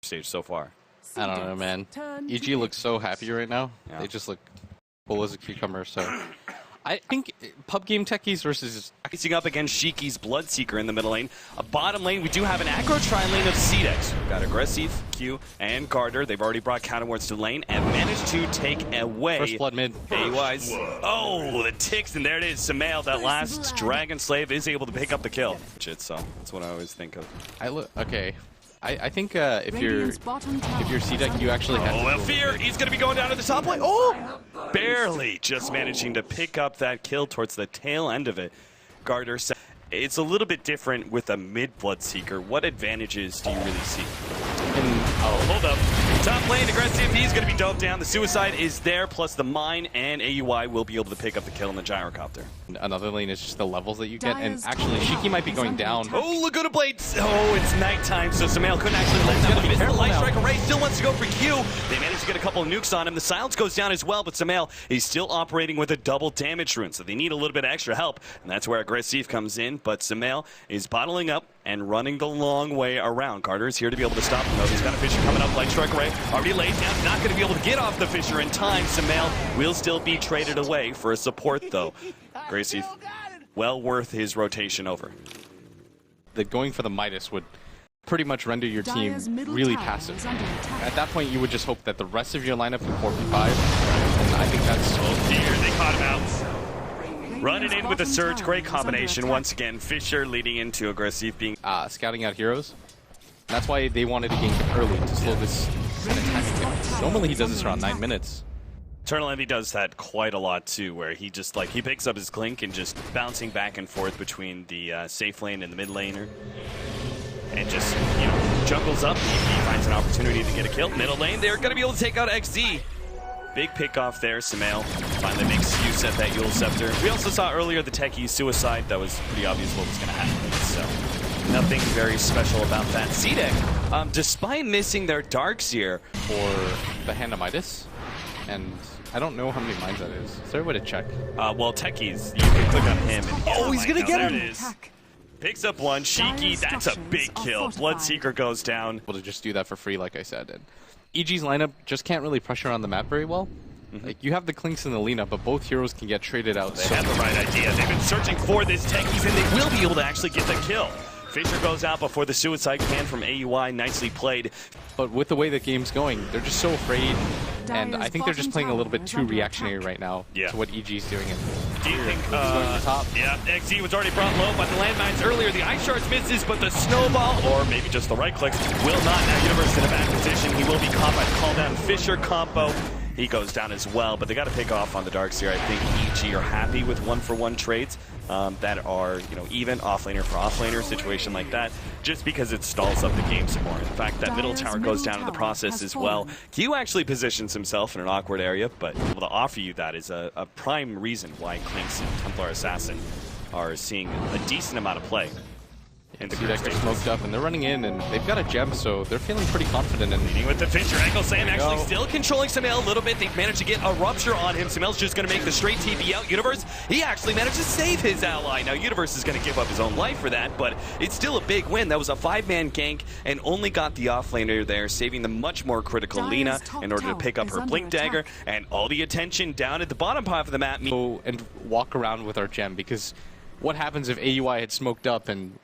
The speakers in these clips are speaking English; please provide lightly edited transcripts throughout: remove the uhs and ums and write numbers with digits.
stage so far. I don't know, man. EG looks so happy right now. Yeah. They just look full as a cucumber, so... I think pub game techies versus... Facing up against Shiki's Bloodseeker in the middle lane. A bottom lane, we do have an aggro tri-lane of CDEC. We've got Aggressive, Q, and Garter. They've already brought counterwards to the lane and managed to take away... First blood mid. AUI's. Oh, the ticks, and there it is. Sumail, that last Dragon Slave, is able to pick up the kill. So that's what I always think of. Okay. I think if you're CDEC, you actually have to... Oh, Fear! He's going to be going down to the top lane. Oh! Barely just managing to pick up that kill towards the tail end of it. Garter said it's a little bit different with a mid Bloodseeker. What advantages do you really see? Hold up. Top lane, Aggressive, he's going to be doped down. The Suicide is there, plus the Mine, and AUI will be able to pick up the kill in the Gyrocopter. Another lane is just the levels that you get, and actually, Shiki might be going down. Oh, Laguna Blades! Oh, it's nighttime, so Sumail couldn't actually let that one miss. The Light Strike Array still wants to go for Q. They managed to get a couple of nukes on him. The Silence goes down as well, but Sumail is still operating with a double damage rune, so they need a little bit of extra help, and that's where Aggressive comes in, but Sumail is bottling up and running the long way around. Carter is here to be able to stop him, though. He's got a Fissure coming up. Light Strike Array already laid down. Not going to be able to get off the Fissure in time. Sumail will still be traded away for a support, though. Gracie, well worth his rotation over. Going for the Midas would pretty much render your team really passive. At that point, you would just hope that the rest of your lineup can 4v5. And I think that's... Oh dear, they caught him out. Running in with a Surge, great combination. Once again, Fissure leading into Aggressive being... scouting out heroes. That's why they wanted to gank early, to slow this attack. Normally he does this around 9 minutes. Eternal Envy does that quite a lot too, where he just he picks up his Clink and just bouncing back and forth between the safe lane and the mid laner. And just, juggles up. He finds an opportunity to get a kill. Middle lane, they're going to be able to take out XD. Big pick off there. Sumail finally makes use of that Yule Scepter. We also saw earlier the Techie Suicide. That was pretty obvious what was going to happen. So nothing very special about that. CDEC, despite missing their Darkseer for the Hand of Midas, and I don't know how many mines that is. Is there a way to check? Well, Techies, you can click on him. And he's going to get him! There it is. Picks up one. Shiki, that's a big kill. Bloodseeker goes down. Able to just do that for free, like I said. And EG's lineup just can't really pressure on the map very well. Like, you have the Clinks and the Lina, but both heroes can get traded out. They have the right idea. They've been searching for this Techies, and they will be able to actually get the kill. Fissure goes out before the Suicide can from AUI. Nicely played. But with the way the game's going, they're just so afraid. And I think they're just playing a little bit too reactionary right now to what EG's doing. And do you think, yeah, XD was already brought low by the landmines earlier. The Ice Shards misses, but the Snowball, or maybe just the right click, will not. Now Universe in a bad position. He will be caught by the call down Fissure combo. He goes down as well, but they got to pick off on the Darkseer. I think EG are happy with 1-for-1 trades that are, even offlaner for offlaner, situation like that, just because it stalls up the game some more. In fact, that middle tower goes down in the process as well. Q actually positions himself in an awkward area, but able to offer you that is a prime reason why Clinks and Templar Assassin are seeing a decent amount of play. And the CDEC are smoked up, and they're running in, and they've got a gem, so they're feeling pretty confident. And leading with the Fissure, Echo Sam actually still controlling Sumail a little bit. They've managed to get a Rupture on him. Sumail's just going to make the straight TP out. Universe, he actually managed to save his ally. Now, Universe is going to give up his own life for that, but it's still a big win. That was a 5-man gank, and only got the offlaner there, saving the much more critical Lina in order to pick up her Blink Dagger, and all the attention down at the bottom half of the map. Go and walk around with our gem, because what happens if AUI had smoked up and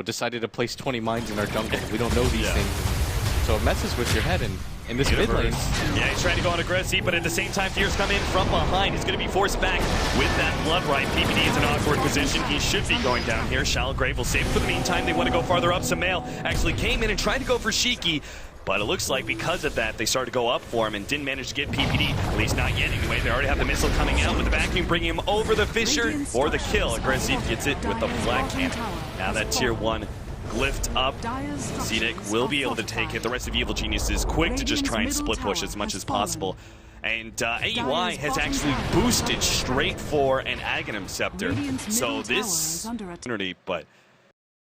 decided to place 20 mines in our jungle? We don't know these things. So it messes with your head, and in this mid lane... Yeah, he's trying to go on Aggressive, but at the same time, Fears come in from behind. He's going to be forced back with that Blood Right. PPD is in an awkward position. He should be going down here. Shallow Grave will save it. For the meantime, they want to go farther up. Sumail actually came in and tried to go for Shiki, but it looks like because of that, they started to go up for him and didn't manage to get PPD, at least not yet anyway. They already have the missile coming out with the vacuum, bringing him over the Fissure for the kill. Aggressive gets it with the flag cannon. Now that tier 1 glyphed up, CDEC will be able to take it. The rest of Evil Genius is quick to just try and split push as much as possible. And AUI has actually boosted straight for an Aghanim Scepter. So this opportunity, but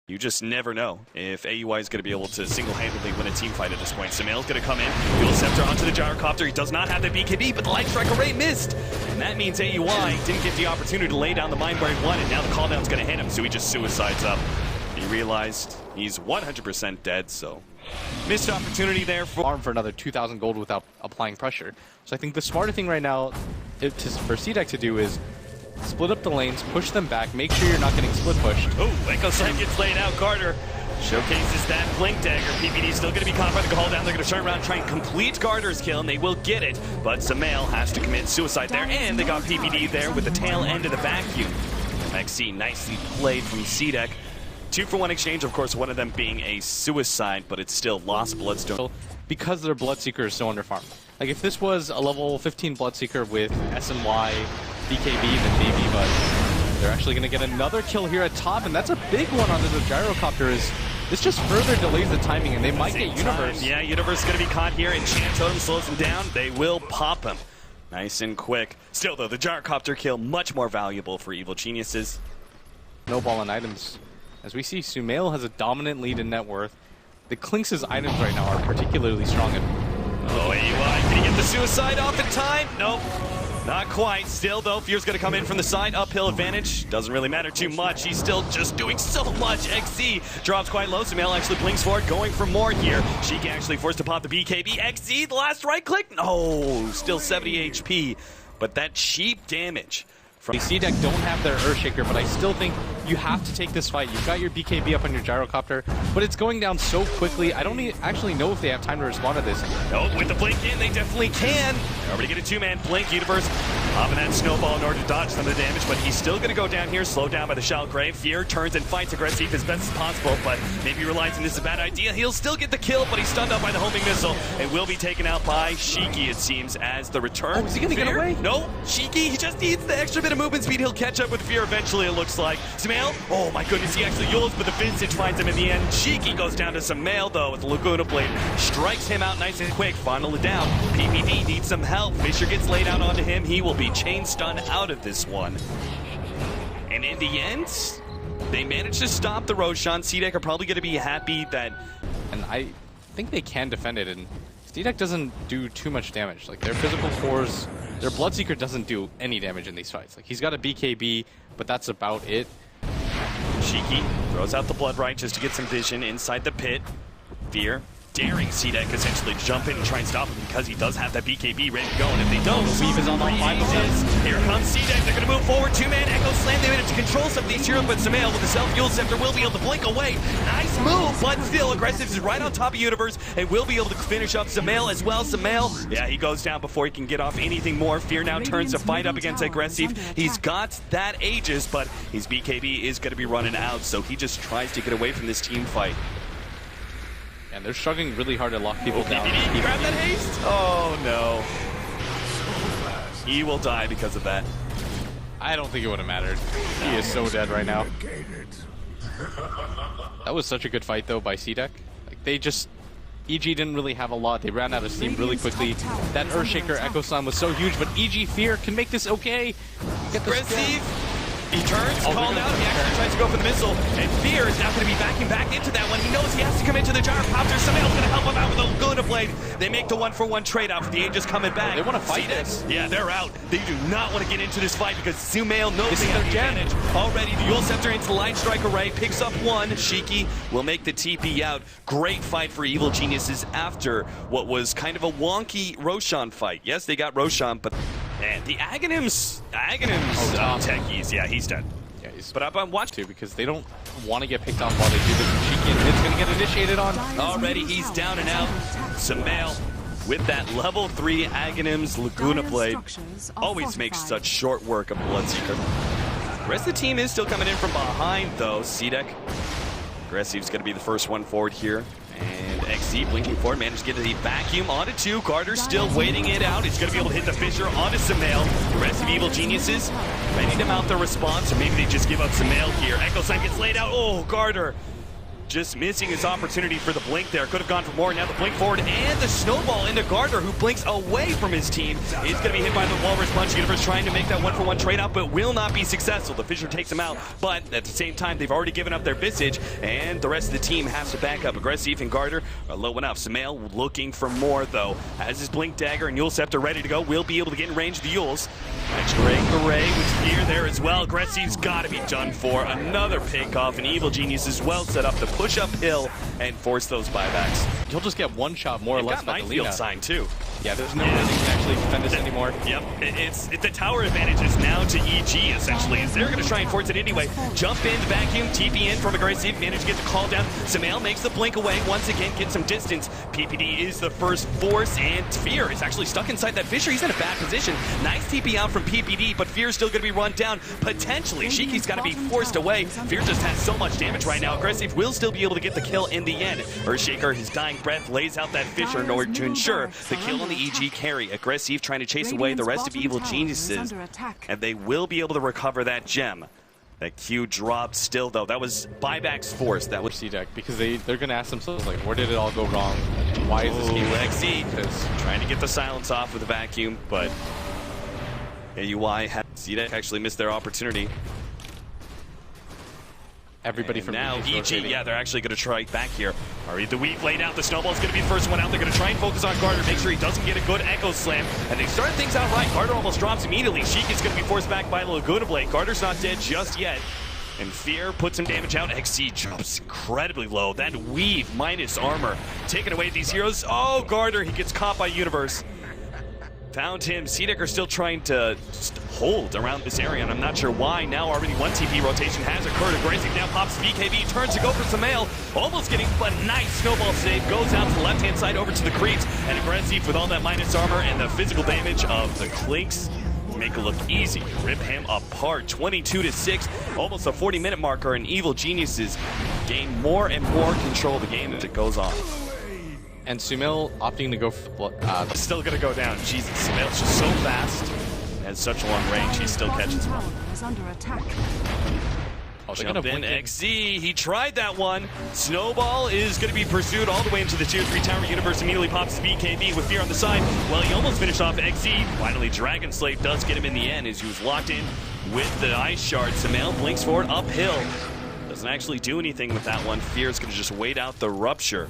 you just never know if AUI is going to be able to single-handedly win a team fight at this point. Sumail's going to come in, Yule Scepter onto the Gyrocopter. He does not have the BKB, but the Light Strike Array missed. And that means AUI didn't get the opportunity to lay down the Mind Blade 1, and now the calldown's going to hit him, so he just suicides up. He realized he's 100% dead, so Missed opportunity there for farm for another 2,000 gold without applying pressure. So I think the smarter thing right now for CDEC to do is split up the lanes, push them back, make sure you're not getting split pushed. Oh, Echo Slam gets laid out. Garter showcases that Blink Dagger. PPD still going to be caught by the call down. They're going to turn around, try and complete Garter's kill, and they will get it. But Sumail has to commit suicide there, and they got PPD there with the tail end of the vacuum. XC nicely played from CDEC. 2-for-1 exchange, of course, one of them being a suicide, but it's still lost Bloodstone. Because their Bloodseeker is so underfarmed. Like, if this was a level 15 Bloodseeker with SNY, BKB, then maybe, but they're actually going to get another kill here at top, and that's a big one onto the Gyrocopter. This just further delays the timing, and they might get Universe. Yeah, Universe is going to be caught here, and Chant Totem slows him down. They will pop him. Nice and quick. Still, though, the Gyrocopter kill much more valuable for Evil Geniuses. No ball and items. As we see, Sumail has a dominant lead in net worth. The Clinks' items right now are particularly strong. Oh, AUI, can he get the suicide off in time? Nope, not quite. Still, though, Fear's going to come in from the side. Uphill advantage. Doesn't really matter too much. He's still just doing so much. XZ drops quite low. Sumail actually blinks forward, going for more here. Sheik actually forced to pop the BKB. XZ, the last right click. No, still 70 HP. But that cheap damage. The CDEC don't have their Earthshaker, but I still think you have to take this fight. You've got your BKB up on your Gyrocopter, but it's going down so quickly. I don't actually know if they have time to respond to this. Oh, with the blink in, they definitely can. They're already get a two-man blink. Universe popping that snowball in order to dodge some of the damage, but he's still going to go down here, slowed down by the Shell Grave. Fear turns and fights aggressive as best as possible, but maybe realizing this is a bad idea. He'll still get the kill, but he's stunned up by the homing missile and will be taken out by Shiki, it seems, as the return. Oh, is he going to get away? No, Shiki, he just needs the extra bit of movement speed. He'll catch up with Fear eventually, it looks like. Sumail, oh my goodness, he actually yules, but the Vintage finds him in the end. Shiki goes down to Sumail, though, with the Laguna Blade. Strikes him out nice and quick, funnel it down. PPD needs some help. Fisher gets laid out onto him. He will be chain stun out of this one. And in the end, they managed to stop the Roshan. CDEC are probably going to be happy that... And I think they can defend it, and CDEC doesn't do too much damage. Like, their physical cores, their Bloodseeker doesn't do any damage in these fights. Like, he's got a BKB, but that's about it. Shiki throws out the Blood Right just to get some vision inside the pit. Fear daring CDEC essentially to jump in and try and stop him because he does have that BKB ready to go, and if they don't, Weave is on the 5%. Here comes CDEC, they're going to move forward, two-man Echo Slam, they managed to control some of these heroes, but Sumail with the self-fuel scepter will be able to blink away. Nice move, but still, Aggressive is right on top of Universe, and will be able to finish up Sumail as well. Sumail, yeah, he goes down before he can get off anything more. Fear now turns to fight up against Aggressive. He's got that Aegis, but his BKB is going to be running out, so he just tries to get away from this team fight. And they're struggling really hard to lock people down. Did he grab that haste? Oh no. He will die because of that. I don't think it would have mattered. He is so dead right now. That was such a good fight though by CDEC. Like, they just... EG didn't really have a lot. They ran out of steam really quickly. That Earthshaker Echo Slam was so huge, but EG Fear can make this okay. Get Aggressive. He turns, called out, he actually tries to go for the missile, and Fear is now going to be backing back into that one. He knows he has to come into the Gyrocopter. Sumail's going to help him out with a Laguna Blade. They make the 1-for-1 trade-off. The Aegis coming back. They want to fight this. Yeah, they're out. They do not want to get into this fight because Sumail knows they have the advantage. Already, the Yule Scepter into the Light Strike Array, picks up one. Shiki will make the TP out. Great fight for Evil Geniuses after what was kind of a wonky Roshan fight. Yes, they got Roshan, but... And the Aghanims techies, yeah, he's dead. Yeah, he's but up on watch too because they don't want to get picked off while they do this. Shiki and Mid's gonna get initiated on. Already, he's down and out. Sumail with that level 3 Aghanims Laguna Blade always makes such short work of Bloodseeker. The rest of the team is still coming in from behind though. CDEC, Aggressive's gonna be the first one forward here. And XZ blinking forward, managed to get the vacuum onto 2. Carter still waiting it out. He's going to be able to hit the Fisher onto Sumail. The rest of Evil Geniuses ready to mount their response, or maybe they just give up Sumail here. Echo Slam gets laid out. Oh, Carter just missing his opportunity for the blink there. Could have gone for more. Now the blink forward and the snowball into Garter, who blinks away from his team. He's going to be hit by the Walrus Punch. Universe trying to make that 1-for-1 trade out, but will not be successful. The Fisher takes him out, but at the same time, they've already given up their Visage, and the rest of the team has to back up. Aggressive and Garter are low enough. Sumail looking for more, though. Has his Blink Dagger and Yule Scepter ready to go. Will be able to get in range of the Yules. Extra array with Fear there as well. Aggressive's got to be done for. Another pick off, and Evil Genius is well set up to push uphill and force those buybacks. he'll just get one shot more or less by the minefield sign too. Yeah, there's no way they can actually defend this anymore. Yep, it's the tower advantage is now to EG, essentially, as they're going to try and force it anyway. Jump in, vacuum, TP in from aggressive, manage to get the call down. Samael makes the blink away, once again, get some distance. PPD is the first force, and Fear is actually stuck inside that Fissure. He's in a bad position. Nice TP out from PPD, but Fear's still going to be run down. Potentially, Shiki's got to be forced away. Fear just has so much damage right now. Aggressive will still be able to get the kill in the end. Earthshaker, his dying breath, lays out that Fissure in order to ensure the kill on the EG carry. Aggressive trying to chase away the rest of Evil Geniuses, and they will be able to recover that gem. That Q dropped still, though. That was buyback's force. That was CDEC, because they're going to ask themselves, like, where did it all go wrong? Why is this game XZ? Because trying to get the silence off with a vacuum, but AUI had CDEC actually missed their opportunity. Everybody and from now EG, rotating. yeah, they're actually going to try back here. Ari the Weave laid out. The snowball's going to be the first one out. They're going to try and focus on Garter, make sure he doesn't get a good Echo Slam. And they started things out right. Garter almost drops immediately. Sheik is going to be forced back by the Laguna Blade. Garter's not dead just yet. And Fear puts some damage out. XC drops incredibly low. That Weave minus armor taking away these heroes. Oh, Garter, he gets caught by Universe. Found him. CDEC are still trying to just hold around this area, and I'm not sure why. Now already one TP rotation has occurred. Aggressive now pops BKB, turns to go for Samael. Almost getting a nice snowball save. Goes out to the left-hand side over to the creeps. And Aggressive with all that minus armor and the physical damage of the Clinks make it look easy. Rip him apart. 22-6. Almost a 40-minute marker, and Evil Geniuses gain more and more control of the game as it goes on. And Sumail opting to go for still gonna go down. Jesus, Sumail's just so fast. Has such a long range, he still catches him. Oh, they're Jump gonna in blink XZ, he tried that one. Snowball is gonna be pursued all the way into the tier 3 tower. Universe immediately pops BKB with Fear on the side. Well, he almost finished off XZ. Finally, Dragon Slave does get him in the end as he was locked in with the Ice Shard. Samael blinks forward uphill. Doesn't actually do anything with that one. Fear is gonna just wait out the Rupture.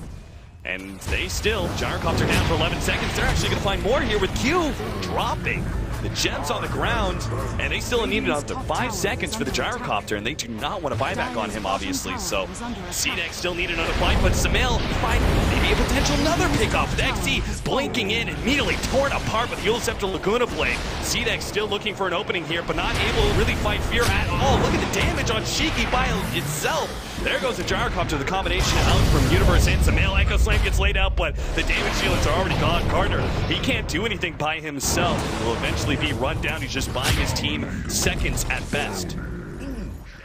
And they still, Gyrocopter down for 11 seconds. They're actually going to find more here with Q dropping the gems on the ground. And they still needed up to 5 seconds for the Gyrocopter, and they do not want to buy back on him, obviously. So CDEC still need another fight, but Samael find maybe a potential another pickoff with XZ blinking in, immediately torn apart with the Scepter Laguna Blade. CDEC still looking for an opening here, but not able to really fight Fear at all. Look at the damage on Shiki by itself. There goes the Gyrocopter, the combination out from Universe and Samael. Echo Slam gets laid out, but the damage dealers are already gone. Carter, he can't do anything by himself. He will eventually be run down. He's just buying his team seconds at best.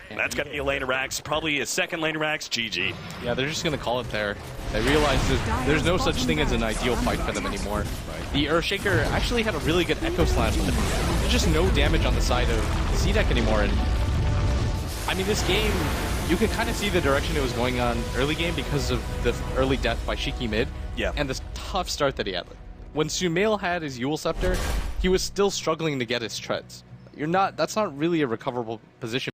That's got to be a lane of racks, probably a second lane of racks. GG. Yeah, they're just going to call it there. They realize that there's no such thing as an ideal fight for them anymore. The Earthshaker actually had a really good Echo Slam, but there's just no damage on the side of CDEC anymore. And I mean, this game, you can kind of see the direction it was going on early game because of the early death by Shiki mid. Yeah. And the tough start that he had. When Sumail had his Yule Scepter, he was still struggling to get his treads. That's not really a recoverable position.